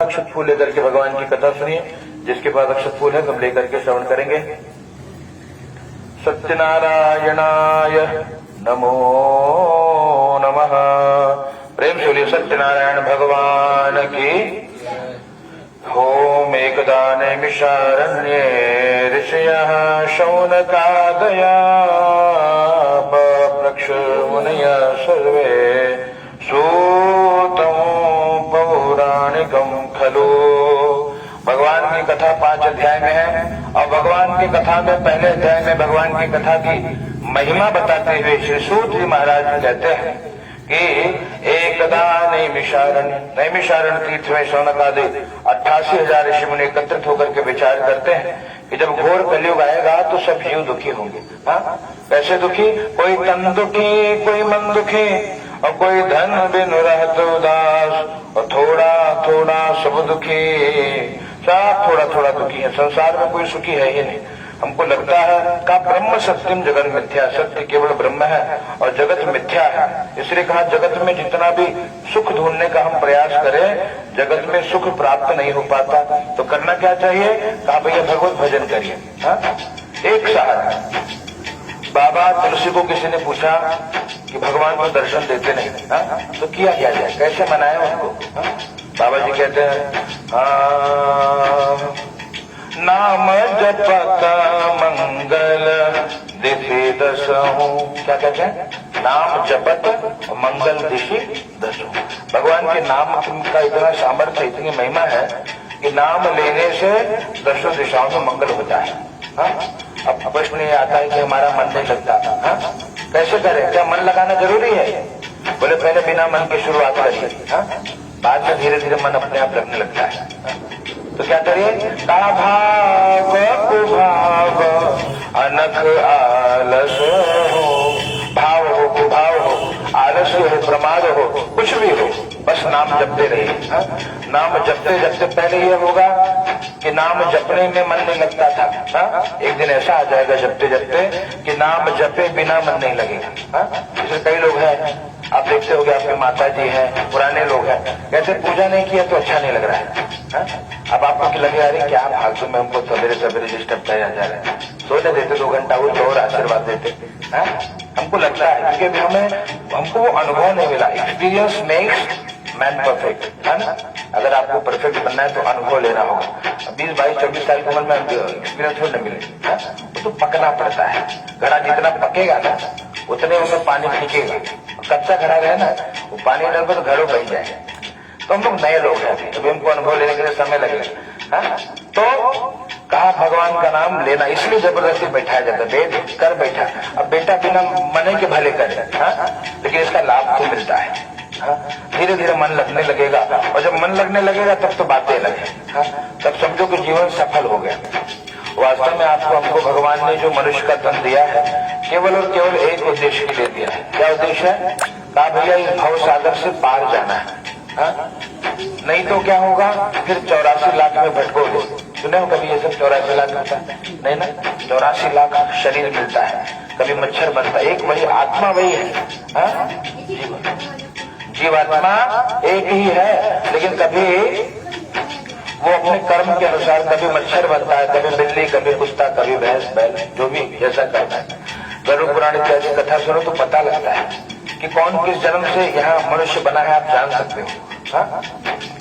अक्षत फूल लेकर के भगवान की कथा सुनिए। जिसके पास अक्षत फूल है तुम लेकर के श्रवण करेंगे। सत्यनारायणाय नमो नमः। प्रेम से बोलिए सत्यनारायण भगवान की। होम एकदा नैमिषारण्ये ऋषयः शौनकादया पप्रक्ष मुनयः सर्वे सूतं पौराणिकं खलु। भगवान की कथा 5 अध्याय में है और भगवान की कथा में पहले अध्याय में भगवान की कथा की महिमा बताते हुए श्री सूत जी महाराज कहते हैं कि एकदा नैमिषारण्य तीर्थ में शौनकादि 88,000 ऋषि मुनि एकत्रित होकर के विचार करते हैं कि जब घोर कलयुग आएगा तो सब जीव दुखी होंगे। हाँ, कैसे दुखी? कोई तन दुखी, कोई मन दुखी, और कोई धन बिन रहत उदास, और थोड़ा थोड़ा सब दुखी। सब थोड़ा थोड़ा दुखी है। संसार में कोई सुखी है ही नहीं। हमको लगता है का ब्रह्म सत्यम जगत मिथ्या, सत्य केवल ब्रह्म है और जगत मिथ्या है। इसलिए कहा जगत में जितना भी सुख ढूंढने का हम प्रयास करें, जगत में सुख प्राप्त नहीं हो पाता। तो करना क्या चाहिए? कहा भैया भगवत भजन करिए। एक सहारा। बाबा तुलसी को किसी ने पूछा कि भगवान को दर्शन देते नहीं, तो किया क्या जाए, कैसे मनाए उनको? बाबा जी कहते हैं नाम जपत मंगल दिशि दसहु। क्या कहते हैं? नाम जपत मंगल दिशि दसहु। भगवान के नाम का इतना सामर्थ्य, इतनी महिमा है कि नाम लेने से 10 दिशाओं में मंगल होता है। अब प्रश्न ये आता है कि हमारा मन नहीं लगता। कैसे करें? क्या मन लगाना जरूरी है? बोले पहले बिना मन की शुरुआत करिए, बाद में धीरे धीरे मन अपने आप लगने लगता है। तो क्या करिए? का भाव कुभाव अनख आलस हो। भाव हो, कुभाव हो, आलस्य हो, प्रमाद हो, कुछ भी हो, बस नाम जपते रहिए। नाम जपते जपते पहले ये होगा कि नाम जपने में मन नहीं लगता था। एक दिन ऐसा आ जाएगा जपते जपते कि नाम जपे बिना मन नहीं लगेगा। जैसे कई लोग हैं, आप देखते होंगे, आपके माता जी हैं, पुराने लोग हैं, कहते पूजा नहीं किया तो अच्छा नहीं लग रहा है। अब आपको लगे अरे क्या फालतू में हमको सवेरे सवेरे डिस्टर्ब किया जा रहा है, सोने देते 2 घंटा वो तो और आशीर्वाद देते। हमको लगता है क्योंकि हमको वो अनुभव नहीं मिला। एक्सपीरियंस मेक्स मैन परफेक्ट, है ना? अगर आपको परफेक्ट बनना है तो अनुभव लेना होगा। 20, 22, 24 साल की उम्र में एक्सपीरियंस थोड़ी न मिले। वो तो पकना पड़ता है। घड़ा जितना पकेगा ना उतने उसमें पानी खींचेगा। कच्चा घड़ा रहे ना, वो पानी डाल पर तो घरों बह जाए। तो हम लोग नए लोग हैं, अभी हमको अनुभव लेने के लिए समय लगेगा। तो कहा भगवान का नाम लेना, इसलिए जबरदस्ती बैठाया जाता है। वेद कर बैठा, अब बेटा बिना मने के भले करे, लेकिन इसका लाभ तो मिलता है। धीरे धीरे मन लगने लगेगा, और जब मन लगने लगेगा तब तो बातें लगे, तब समझो कि जीवन सफल हो गया। वास्तव में आपको हमको भगवान ने जो मनुष्य का तन दिया है केवल और केवल एक उद्देश्य के लिए दिया है। क्या उद्देश्य है? कहा भैया इस भव सागर से पार जाना है। नहीं तो क्या होगा? फिर 84 लाख में भटकोगे। सुने हो कभी ये सब? 84 लाख मिलता है? नहीं ना, 84 लाख शरीर मिलता है, कभी मच्छर बनता है। एक वही आत्मा वही है, जीवात्मा एक ही है, लेकिन कभी वो अपने कर्म के अनुसार कभी मच्छर बनता है, कभी बिल्ली, कभी कुत्ता, कभी भैंस, बैल, जो भी जैसा करता है। गरुड़ पुराण इत्यादि कथा सुनो तो पता लगता है कि कौन किस जन्म से यहाँ मनुष्य बना है, आप जान सकते हो।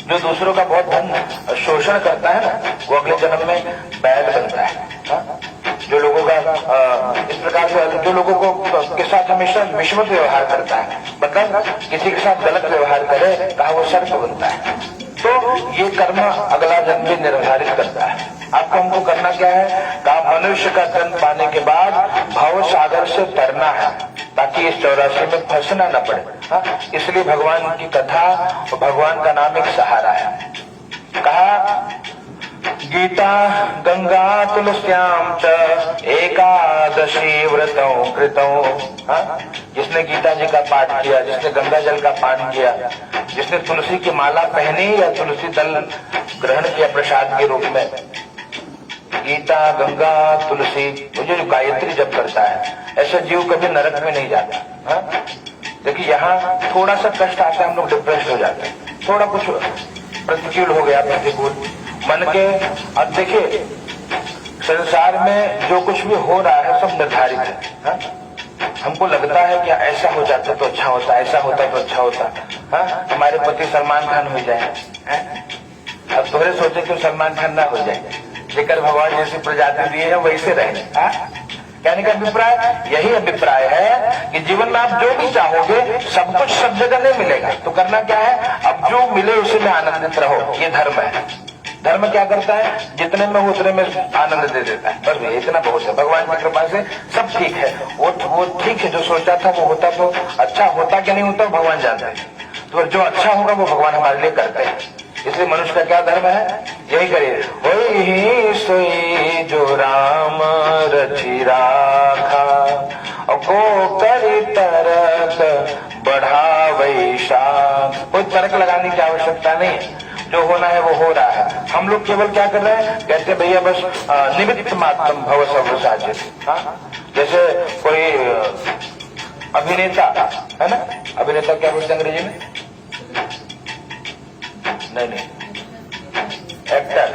जो दूसरों का बहुत धन शोषण करता है ना, वो अगले जन्म में बैल बनता है। जो लोगों का इस प्रकार से, जो लोगों को के साथ हमेशा विषमत व्यवहार करता है, मतलब किसी के साथ गलत व्यवहार करे, कहा वो सर्प बनता है। तो ये कर्म अगला जन्म भी निर्धारित करता है। आपको हमको करना क्या है? कहा मनुष्य का तन पाने के बाद भव सागर से तरना है, ताकि इस 84 में फंसना न पड़े। इसलिए भगवान की कथा और भगवान का नाम एक सहारा है। कहा गीता गंगा तुलस्याम च एकादशी व्रतों कृतों। जिसने गीता जी का पाठ किया, जिसने गंगा जल का पान किया, जिसने तुलसी की माला पहनी या तुलसी दल ग्रहण किया प्रसाद के रूप में, गीता गंगा तुलसी, मुझे जो गायत्री जप करता है, ऐसा जीव कभी नरक में नहीं जाता। देखिए यहाँ थोड़ा सा कष्ट आता है, हम लोग डिप्रेस हो जाते हैं, थोड़ा कुछ प्रतिकूल हो गया, प्रतिकूल मन के। अब देखिए संसार में जो कुछ भी हो रहा है सब निर्धारित है, हा? हमको लगता है कि ऐसा हो जाता तो अच्छा होता, ऐसा होता तो अच्छा होता, हा? हमारे पति सलमान खान हो जाए, अब थोड़े सोचे कि सलमान खान ना हो जाए, जेकर भगवान जैसी प्रजाति दिए है वैसे रहे। कहने का अभिप्राय यही अभिप्राय है कि जीवन में आप जो भी चाहोगे सब कुछ सब जगह नहीं मिलेगा, तो करना क्या है, अब जो मिले उसी में आनंदित रहो, ये धर्म है। धर्म क्या करता है, जितने में हो उतने में आनंद दे देता है, बस इतना बहुत है। भगवान की कृपा से सब ठीक है, वो ठीक है, जो सोचा था वो होता, तो अच्छा होता कि नहीं होता भगवान जानते हैं, तो जो अच्छा होगा वो भगवान हमारे लिए करते हैं। इसलिए मनुष्य का क्या धर्म है, यही करिए, होई सोई जो राम रचि राखा, को करी तरक बढ़ावै शाख। कोई तर्क लगाने की आवश्यकता नहीं है, जो होना है वो हो रहा है। हम लोग केवल क्या कर रहे हैं, कहते भैया बस निमित्त मात्रम भव सर्व साचित। जैसे कोई अभिनेता है ना, अभिनेता क्या बोलते हैं अंग्रेजी में, नहीं एक्टर,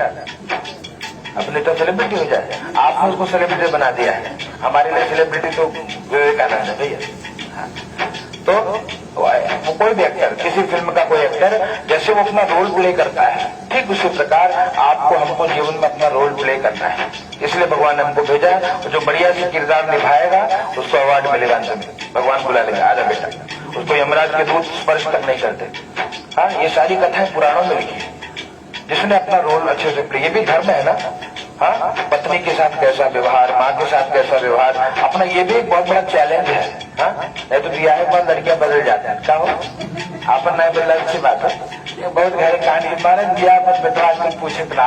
अभिनेता सेलिब्रिटी हो जाए, आपने उसको सेलिब्रिटी बना दिया है। हमारे लिए सेलिब्रिटी तो विवेकानंद है भैया। तो वो कोई भी एक्टर, किसी फिल्म का कोई एक्टर, जैसे वो अपना रोल प्ले करता है, ठीक उसी प्रकार आपको हमको जीवन में अपना रोल प्ले करना है। इसलिए भगवान ने हमको भेजा है, जो बढ़िया से किरदार निभाएगा उसको अवार्ड मिलेगा अंत में, भगवान बुला लेगा, आजा बेटा। उसको यमराज के दूत स्पर्श तक नहीं करते। हाँ, ये सारी कथाएं पुराणों में लिखी है। जिसने अपना रोल अच्छे से प्ले, ये भी धर्म है ना। हाँ, पत्नी के साथ कैसा व्यवहार, माँ के साथ कैसा व्यवहार, अपना ये भी एक बहुत बड़ा चैलेंज है। हाँ, नहीं तो ब्याह के बाद लड़कियां बदल जाते हैं, क्या हो आप नहीं बदला, अच्छी बात है, ये बहुत गहरे कहानी मारे ब्याह मत बेटा आजकल पूछे तो ना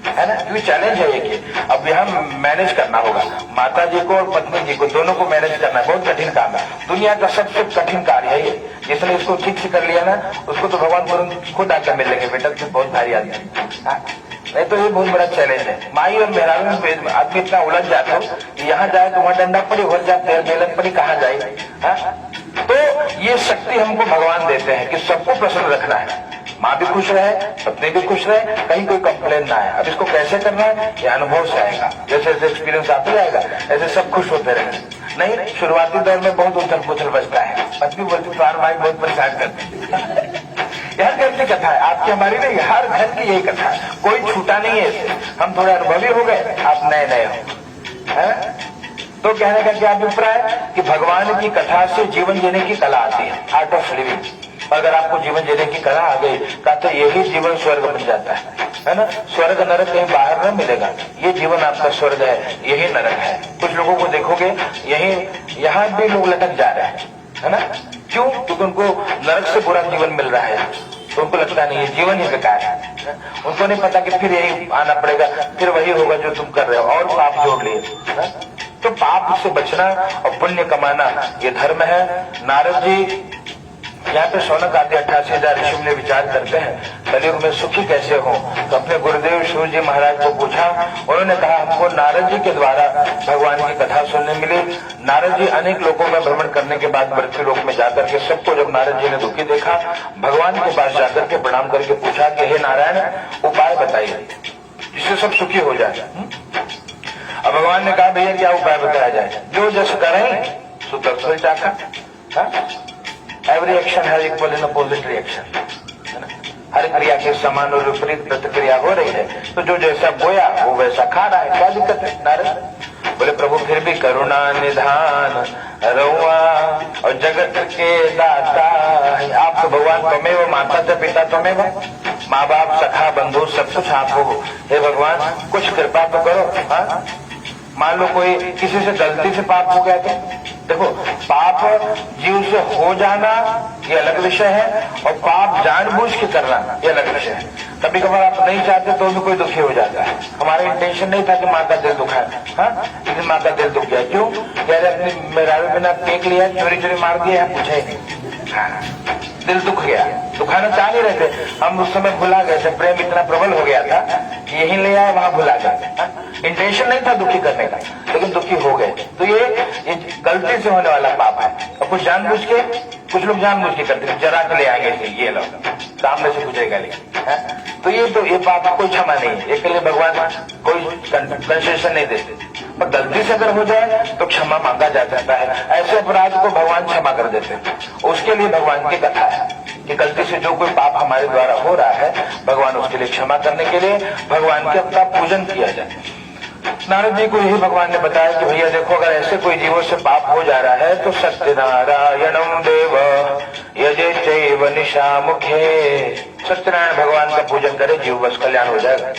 है ना, क्योंकि चैलेंज है ये कि अब यहाँ मैनेज करना होगा, माता जी को और पत्नी जी को दोनों को मैनेज करना है, बहुत कठिन काम है, दुनिया का सबसे कठिन कार्य है ये। जिसने इसको ठीक से कर लिया ना, उसको तो भगवान तुरंत खुद आकर मिलेंगे, बेटा तुम बहुत भारी आदमी है। नहीं तो ये बहुत बड़ा चैलेंज है। माई और मेहरारू में आदमी इतना उलझ जाता है कि यहाँ जाए तो वहां डंडा पड़ी, हो जाए बेलन पड़ी, कहाँ जाए। तो ये शक्ति हमको भगवान देते हैं कि सबको प्रसन्न रखना है, माँ भी खुश रहे, पत्नी भी खुश रहे, कहीं कोई कंप्लेन ना आए। अब इसको कैसे करना है, ये अनुभव से आएगा, जैसे जैसे एक्सपीरियंस आते जाएगा ऐसे सब खुश होते रहेंगे। नहीं, शुरुआती दौर में बहुत उथल पुथल बचता है, पत्नी बोलती तुम्हारा माई बहुत परेशान करती हर घर की कथा है, आपकी हमारी नहीं, हर घर की यही कथा है, कोई छूटा नहीं है इससे। हम थोड़े अनुभवी हो गए, आप नए नए हो। तो कहने का क्या अभिप्राय कि भगवान की कथा से जीवन जीने की कला आती है, आर्ट ऑफ लिविंग। अगर आपको जीवन जीने की कला आ गई का तो यही जीवन स्वर्ग बन जाता है ना। स्वर्ग नरक कहीं बाहर न मिलेगा, ये जीवन आपका स्वर्ग है, यही नरक है। कुछ लोगों को देखोगे यही यहाँ भी लोग लटक जा रहे हैं, है ना, क्यों, क्योंकि उनको नरक से बुरा जीवन मिल रहा है, तो उनको लगता नहीं है जीवन ही बेकार है। उनको नहीं पता कि फिर यही आना पड़ेगा, फिर वही होगा जो तुम कर रहे हो, और पाप जोड़ लिए। तो पाप से बचना और पुण्य कमाना ये धर्म है। नारद जी यहाँ पे शौनक आदि 88,000 ऋषि ने विचार करते हैं कलयुग में सुखी कैसे हो, तो अपने गुरुदेव शिव जी महाराज को पूछा। उन्होंने कहा हमको नारद जी के द्वारा भगवान की कथा सुनने मिली। नारद जी अनेक लोगों में भ्रमण करने के बाद मृत्यु लोक में जाकर के सबको जब नारद जी ने दुखी देखा, भगवान के पास जाकर के प्रणाम करके पूछा कि हे नारायण उपाय बताइए जिससे सब सुखी हो जाए। अब भगवान ने कहा भैया क्या उपाय बताया जाए, जो जस करें सो तत्फल चाखा। Every action has equal and opposite reaction, है ना, हर क्रिया के समान और विपरीत प्रतिक्रिया हो रही है, तो जो जैसा बोया वो वैसा खा रहा है, क्या दिक्कत है। नारद बोले प्रभु फिर भी करुणा निधान रउआ और जगत के दाता, आप तो भगवान त्वमेव, माता च पिता त्वमेव, माँ बाप सखा बंधु सब कुछ आप हो, हे भगवान कुछ कृपा तो करो। हाँ, मान लो कोई किसी से गलती से पाप हो गया तो देखो, पाप जीव से हो जाना ये अलग विषय है, और पाप जानबूझ के करना ये अलग विषय है। कभी कभार आप नहीं चाहते तो भी कोई दुखी हो जाता है। हमारा इंटेंशन नहीं था कि माँ का दिल दुखा है, हाँ, लेकिन माँ का दिल दुख गया, क्यों, कह रहे अपनी मेरा बिना पेक लिया, चोरी चोरी मार दिया है, पूछा ही नहीं। हाँ, दिल दुख गया, दुखाना चाह नहीं रहे थे हम, उस समय भुला गए थे, प्रेम इतना प्रबल हो गया था कि यहीं ले आए वहां भुला गए। इंटेंशन नहीं था दुखी करने का, लेकिन दुखी हो गए। तो ये गलती से होने वाला पाप है। और कुछ जानबूझ के, कुछ लोग जानबूझ के करते, जरा के ले आएंगे, ये लोग सामने से गुजरेगा लेकिन, तो ये पाप कोई क्षमा नहीं है, इसके लिए भगवान कोई कंसेशन नहीं देते। पर गलती से अगर हो जाए तो क्षमा मांगा जा सकता है। ऐसे अपराध को भगवान क्षमा कर देते हैं। उसके लिए भगवान की कथा है कि गलती से जो कोई पाप हमारे द्वारा हो रहा है, भगवान उसके लिए क्षमा करने के लिए भगवान के अपना पूजन किया जाए। नारद जी को यही भगवान ने बताया कि भैया देखो, अगर ऐसे कोई जीवों से पाप हो जा रहा है तो सत्यनारायणम देव यजे चैव निशा मुखे, सत्यनारायण भगवान का पूजन करे, जीव बस कल्याण हो जाएगा।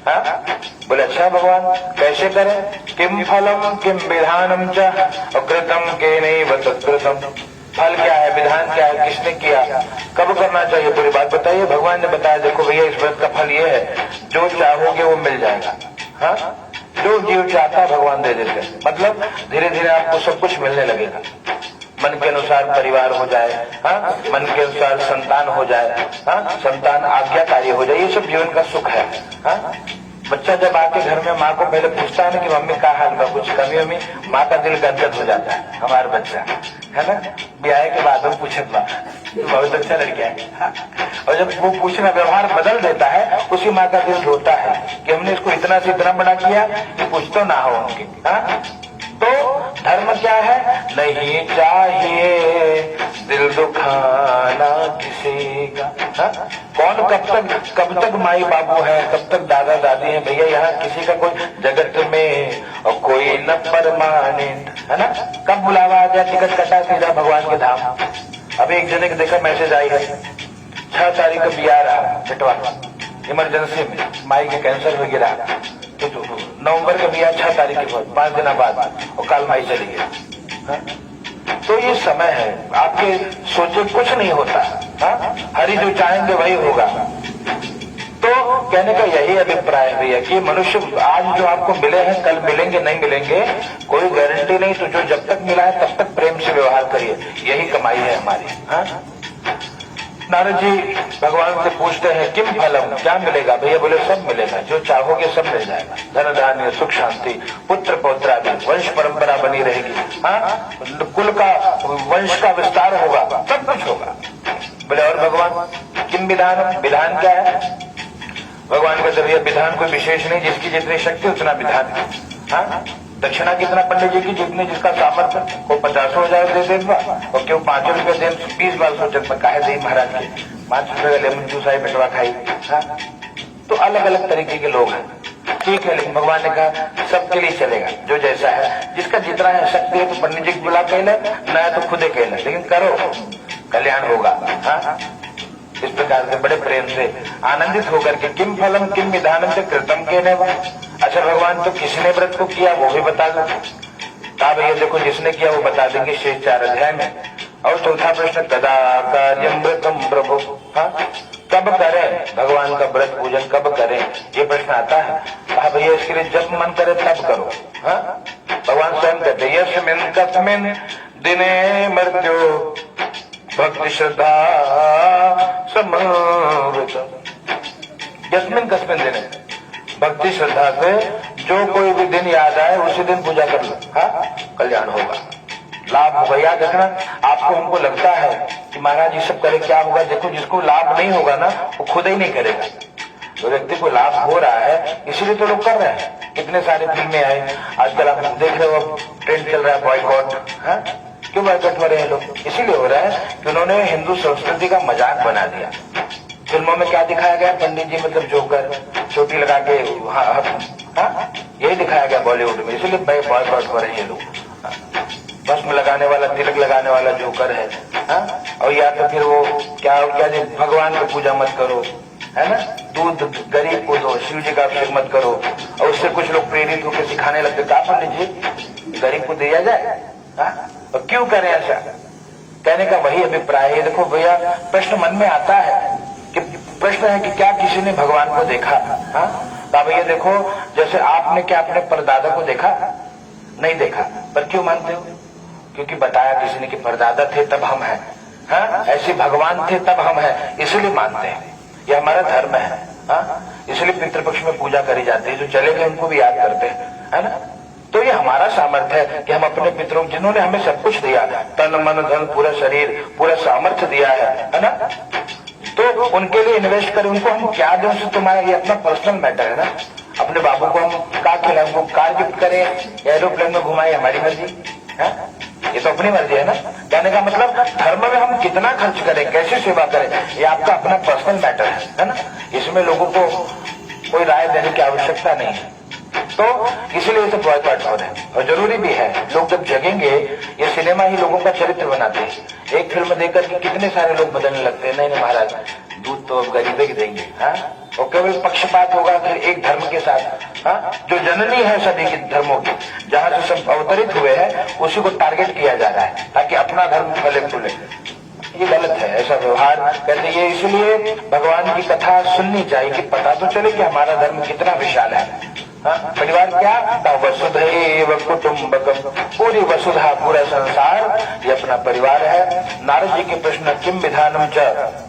हाँ? बोले अच्छा भगवान कैसे करें? किम फलम किम विधानम च कृतम के नहीं तत्कृतम, फल क्या है, विधान क्या है, किसने किया, कब करना चाहिए, पूरी बात बताइए। भगवान ने बताया देखो भैया इस व्रत का फल ये है, जो चाहोगे वो मिल जाएगा। हाँ, जो जीव चाहता है भगवान दे देते हैं। मतलब धीरे धीरे आपको सब कुछ मिलने लगेगा, मन के अनुसार परिवार हो जाए, हाँ, मन के अनुसार संतान हो जाए, हाँ, संतान आज्ञाकारी हो जाए, ये सब जीवन का सुख है। हाँ, बच्चा जब आके घर में माँ को पहले पूछता है ना कि मम्मी का हाल बा, कुछ कमी वमी, माँ का दिल गदगद हो जाता है। हमारा बच्चा है ना, ब्याह के बाद वो पूछत बा, बहुत अच्छा लड़का है। हाँ? और जब वो पूछना व्यवहार बदल देता है, उसी माँ का दिल रोता है कि हमने इसको इतना से इतना बड़ा किया कि कुछ तो ना हो उनके। हाँ? तो धर्म क्या है? नहीं चाहिए दिल दुखाना किसी का। हाँ? कौन कब तक माई बाबू है, कब तक दादा दादी है भैया, यहाँ किसी का कोई जगत में और कोई न परमानेंट है ना। कब बुलावा आ जाए, टिकट कटा सीधा भगवान के धाम। अभी एक जने को देखा मैसेज आई है, 6 तारीख को बिया रहा बेटवा इमरजेंसी में, माई के कैंसर वगैरह, तो नवंबर का बिया 6 तारीख के बाद 5 दिन बाद, और कल माई चली गई। तो ये समय है, आपके सोचे कुछ नहीं होता। हाँ? हरि जो चाहेंगे वही होगा। तो कहने का यही अभिप्राय है भैया कि मनुष्य आज जो आपको मिले हैं कल मिलेंगे नहीं मिलेंगे कोई गारंटी नहीं, तो जो जब तक मिला है तब तक प्रेम से व्यवहार करिए, यही कमाई है हमारी। हाँ? नारद जी भगवान से पूछते हैं किम फलम, क्या मिलेगा भैया? बोले सब मिलेगा, जो चाहोगे सब मिल जाएगा, धन धान्य सुख शांति पुत्र पौत्र आदि, वंश परंपरा बनी रहेगी। हाँ, कुल का वंश का विस्तार होगा, सब कुछ होगा। बोले और भगवान किम विधान, विधान क्या है? भगवान का जरिए विधान कोई विशेष नहीं, जिसकी जितनी शक्ति उतना विधान। हाँ, दक्षिणा कितना पंडित जी की, जितने जिसका सामर्थ्य, को 50,000 दे देगा और क्यों 5 रुपए दे, 20 बार सोचत में काहे दे महाराज के 5 रुपए का लेमन जूस आई बेटवा खाई। हाँ? तो अलग अलग तरीके के लोग हैं, ठीक है, लेकिन भगवान ने कहा सबके लिए चलेगा, जो जैसा है, जिसका जितना है शक्ति है तो पंडित जी को बुला कहले, न तो खुदे कहले, लेकिन करो कल्याण होगा। हाँ? इस प्रकार से बड़े प्रेम से आनंदित होकर के किम फलम किम विधानम से कृतम कहने वाला। अच्छा भगवान तो किसने व्रत को किया वो भी बता दो। कहा भैया देखो जिसने किया वो बता देंगे शेष 4 अध्याय में। और चौथा प्रश्न कदा कार्यम व्रतम प्रभु, हाँ, कब करें भगवान का व्रत पूजन, कब करें, ये प्रश्न आता है। कहा भैया इसके लिए जब मन करे तब करो। हाँ? भगवान स्वयं कहते यस्मिन् कस्मिन् दिने मृत्यु भक्ति श्रद्धा समृत, यस्मिन् कस्मिन् दिने, भक्ति श्रद्धा से जो कोई भी दिन याद आए उसी दिन पूजा कर लो। हाँ? कल्याण होगा, लाभ होगा। याद रखना, आपको हमको लगता है कि महाराज ये सब करे क्या होगा, देखो जिसको लाभ नहीं होगा ना वो खुद ही नहीं करेगा। तो व्यक्ति को लाभ हो रहा है इसीलिए तो लोग कर रहे हैं। कितने सारे फिल्में आए आजकल, आप देख रहे हो ट्रेंड चल रहा है बॉयकॉट। क्यों बॉयकॉट हो रहे हैं लोग? इसीलिए हो रहा है कि उन्होंने हिंदू संस्कृति का मजाक बना दिया। फिल्मों में क्या दिखाया गया, पंडित जी मतलब जोकर चोटी लगा के, हाँ, यही दिखाया गया बॉलीवुड में, इसीलिए बॉयकॉट हो रहे हैं लोग। भस्म लगाने वाला, तिलक लगाने वाला जोकर है। हाँ? और या तो फिर वो क्या भगवान की पूजा मत करो, है ना, दूध गरीब को दो, शिव जी का अभिषेक मत करो। और उससे कुछ लोग प्रेरित होकर सिखाने लगते, क्या पंडित जी गरीब को दिया जाए? हाँ? और क्यों करें ऐसा? कहने का वही अभिप्राय है। देखो भैया प्रश्न मन में आता है कि प्रश्न है कि क्या किसी ने भगवान को देखा? हाँ? तो भैया देखो, जैसे आपने क्या अपने परदादा को देखा? नहीं देखा, पर क्यों मानते हो? क्योंकि बताया किसी ने कि परदादा थे तब हम हैं। हाँ, ऐसे भगवान थे तब हम हैं, इसलिए मानते हैं, ये हमारा धर्म है। हाँ, इसलिए पितृपक्ष में पूजा करी जाती है, जो चले गए उनको भी याद करते हैं, है ना। तो ये हमारा सामर्थ्य है कि हम अपने पितरों, जिन्होंने हमें सब कुछ दिया, तन मन धन पूरा शरीर पूरा सामर्थ्य दिया है ना, तो उनके लिए इन्वेस्ट करें। उनको हम क्या दें, उससे तुम्हारा ये अपना पर्सनल मैटर है ना। अपने बाबू को हम कार खिलाएं, उनको कार गिफ्ट करें, एरोप्लेन में घुमाएं, हमारी मर्जी है, ये तो अपनी मर्जी है ना। कहने का मतलब धर्म में हम कितना खर्च करें, कैसे सेवा करें, ये आपका अपना पर्सनल मैटर है ना। इसमें लोगों को कोई राय देने की आवश्यकता नहीं है। तो इसलिए इसे बॉयकॉट हो रहे हैं, और जरूरी भी है। लोग जब जगेंगे, ये सिनेमा ही लोगों का चरित्र बनाते हैं। एक फिल्म देखकर के कितने सारे लोग बदलने लगते हैं, नहीं नहीं महाराज दूध तो अब गरीबे की देंगे, हाँ, और केवल पक्षपात होगा फिर एक धर्म के साथ। हाँ, जो जननी है सभी के धर्मों की, जहां से सब अवतरित हुए हैं, उसी को टारगेट किया जा रहा है ताकि अपना धर्म फले फूले। ये गलत है, ऐसा व्यवहार कहते हैं। इसलिए भगवान की कथा सुननी चाहिए कि पता तो चले कि हमारा धर्म कितना विशाल है। हाँ, परिवार क्या, वसुधैव कुटुम्बकम, पूरी वसुधा पूरा संसार ये अपना परिवार है। नारद जी के प्रश्न, किम विधानम च,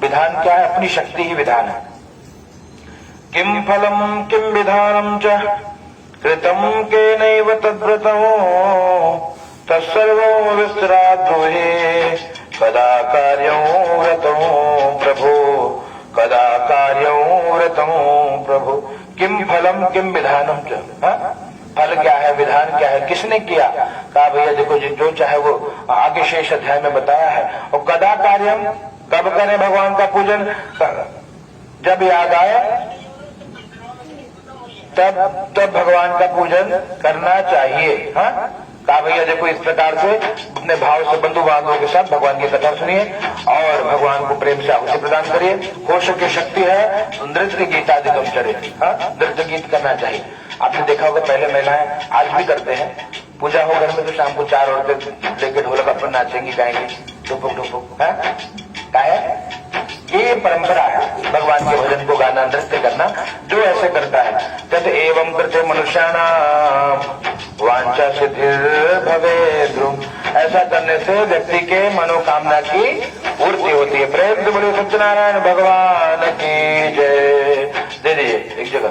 विधान क्या है, अपनी शक्ति ही विधान है। किम फलम किम विधानम च कृतम केनैव तद्व्रतम् तत्सर्वं विस्तराद्रुहे कदा कार्यं व्रतं प्रभो, कदा कार्यं व्रतं प्रभु। किम फलम किम विधानम च, फल क्या है, विधान क्या है, किसने किया। कहा भैया देखो जो चाहे वो आगे शेष अध्याय में बताया है। और कदा कार्यम, कब करें भगवान का पूजन, जब याद आए तब भगवान का पूजन करना चाहिए। हाँ, कहा भैया देखो इस प्रकार से अपने भाव से बंधु बांधवों के साथ भगवान की कथा सुनिए और भगवान को प्रेम से आहुति प्रदान करिए। हो सके शक्ति है नृत्य गीतादिकम चरे, हाँ, नृत्य गीत करना चाहिए। आपने देखा होगा पहले महिलाएं आज भी करते हैं, पूजा हो घर में तो शाम को 4 औरतें लेके ढोलक अपन नाचेंगी गाएंगी, टुपुक टुपुक, क्या है ये परंपरा है भगवान के भजन को गाना, नृत्य करना। जो ऐसे करता है कहते एवं करते मनुष्याणाम वांछा सिद्धिर भवेत् ध्रुव, ऐसा करने से व्यक्ति के मनोकामना की पूर्ति होती है। प्रेम से बोले सत्यनारायण भगवान की जय। दे दीजिए एक जगह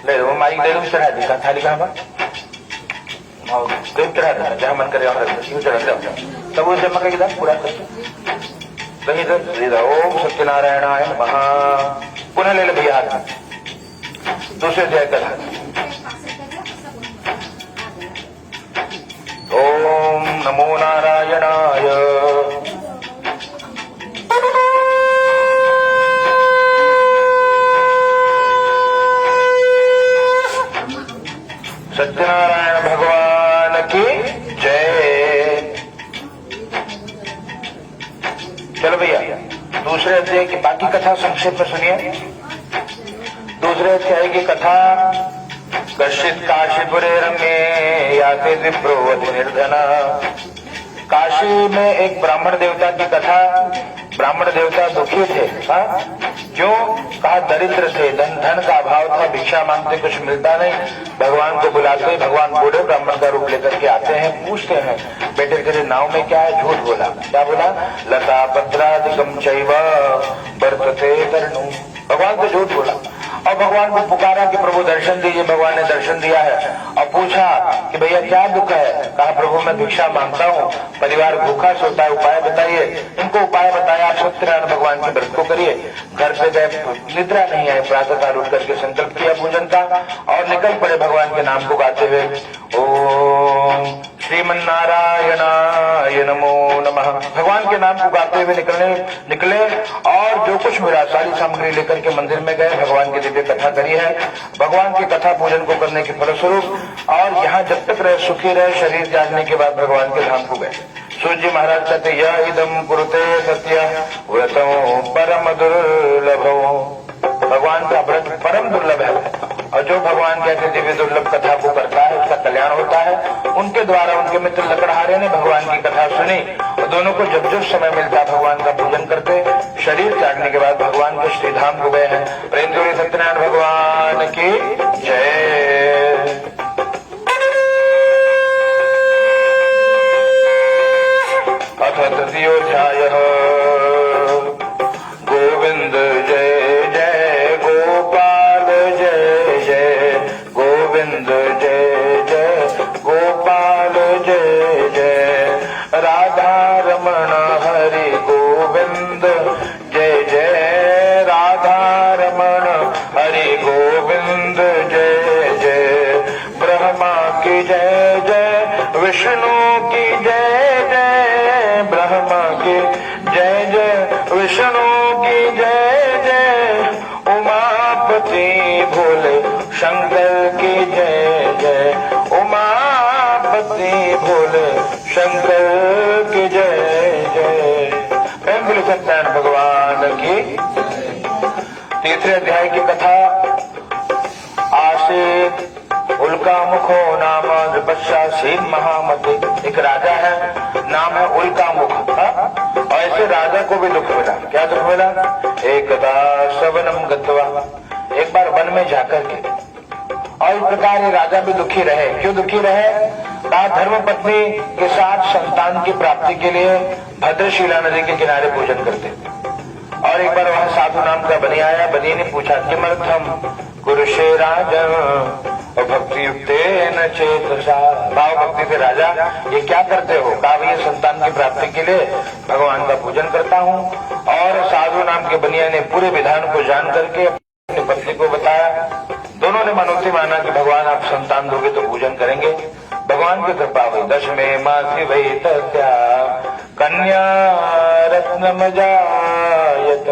ले लो, माइक दे दो, चढ़ा दी थाली का चढ़ा देना, जहाँ मन करे यूं चढ़ा दे, तब वो जमा का पूरा कहीं तो ओम सत्यनारायणाय नमः। पुनः ले लो भैया हाथ में, दूसरे जय कर, ओम नमो नारायणाय। सत्यनारायण भगवान की जय। चलो भैया दूसरे अध्याय की बाकी कथा संक्षेप में सुनिए। दूसरे अध्याय की कथा, कश्चित काशीपुरे रम्ये याते विप्रोवति निर्धना। काशी में एक ब्राह्मण देवता की कथा। ब्राह्मण देवता दुखी थे, क्यों, कहा दरिद्र थे, धन का अभाव था, भिक्षा मांगते कुछ मिलता नहीं। भगवान को बुलाते ही भगवान बूढ़े ब्राह्मण का रूप लेकर के आते हैं, पूछते हैं बेटे तेरे नाव में क्या है। झूठ बोला, क्या बोला, लता पत्रादिकम चैव वर्तते तरणु। भगवान को झूठ बोला और भगवान को पुकारा कि प्रभु दर्शन दीजिए। भगवान ने दर्शन दिया है और पूछा कि भैया क्या दुख है। कहा प्रभु मैं भिक्षा मांगता हूँ, परिवार भूखा सोता है, उपाय बताइए। इनको उपाय बताया, आप सत्यनारायण भगवान के व्रत को करिए। घर पे गए, निद्रा नहीं आई, प्रातःकाल उठ करके संकल्प किया पूजन का और निकल पड़े भगवान के नाम को गाते हुए। ओम श्रीमन्नारायणाय नमो नमः। भगवान के नाम को गाते हुए निकले और जो कुछ मिला सारी सामग्री लेकर के मंदिर में गए, भगवान की दिव्य कथा करी है। भगवान की कथा पूजन को करने के फलस्वरूप और यहाँ जब तक रहे सुखी रहे, शरीर त्यागने के बाद भगवान के धाम को गए। सूर्य जी महाराज कहते यह इदम कुरुते सत्य व्रतों परम दुर्लभो। भगवान का व्रत परम दुर्लभ है और जो भगवान कहते दिव्य दुर्लभ कथा को करता है उसका कल्याण होता है। उनके द्वारा उनके मित्र लकड़हारे ने भगवान की कथा सुनी और दोनों को जब जब समय मिलता भगवान का पूजन करते। शरीर त्यागने के बाद भगवान के श्रीधाम को गए हैं। प्रेम से सत्यनारायण भगवान की जय। अथ तृतीयोऽध्यायः विष्णु की जय जय, ब्रह्मा की जय जय, विष्णु की जय जय, उमापति भोले शंकर की जय जय, उमापति भोले शंकर की जय जय। प्रेम बोले सत्यनारायण भगवान की। तीसरे अध्याय की कथा। आसीत उल्का मुखो नाम नृपश्यासीन महामति। एक राजा है, नाम है उल्का मुख। और ऐसे राजा को भी दुख मिला। क्या दुख मिला? एकदा सवनम गत्वा, एक बार वन में जाकर के। और इस प्रकार ये राजा भी दुखी रहे। क्यों दुखी रहे? कहा धर्म पत्नी के साथ संतान की प्राप्ति के लिए भद्रशिला नदी के किनारे पूजन करते थे। और एक बार वहां साधु नाम का बनी आया। बनी ने पूछा किमर्थम कुरुषे राजन भक्ति युक्ते न चेतसा। भाव भक्ति से राजा ये क्या करते हो? कहा ये संतान की प्राप्ति के लिए भगवान का पूजन करता हूँ। और साधु नाम के बनिया ने पूरे विधान को जान करके अपनी पत्नी को बताया। दोनों ने मनोती माना कि भगवान आप संतान दोगे तो पूजन करेंगे। भगवान की कृपा हुई। दशमे मासी वही तस्या कन्या रत्न मजायत।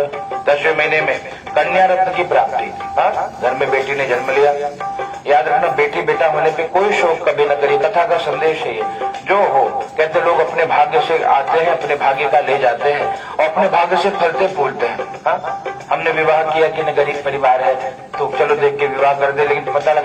10वें महीने में कन्या रत्न की प्राप्ति। घर में बेटी ने जन्म लिया। याद रखना, बेटी बेटा होने पे कोई शोक कभी न करिए। कथा का संदेश है ये। जो हो, कहते लोग अपने भाग्य से आते हैं, अपने भाग्य का ले जाते हैं और अपने भाग्य से फलते फूलते हैं। हमने विवाह किया कि न गरीब परिवार है तो चलो देख के विवाह कर दे, लेकिन पता लगा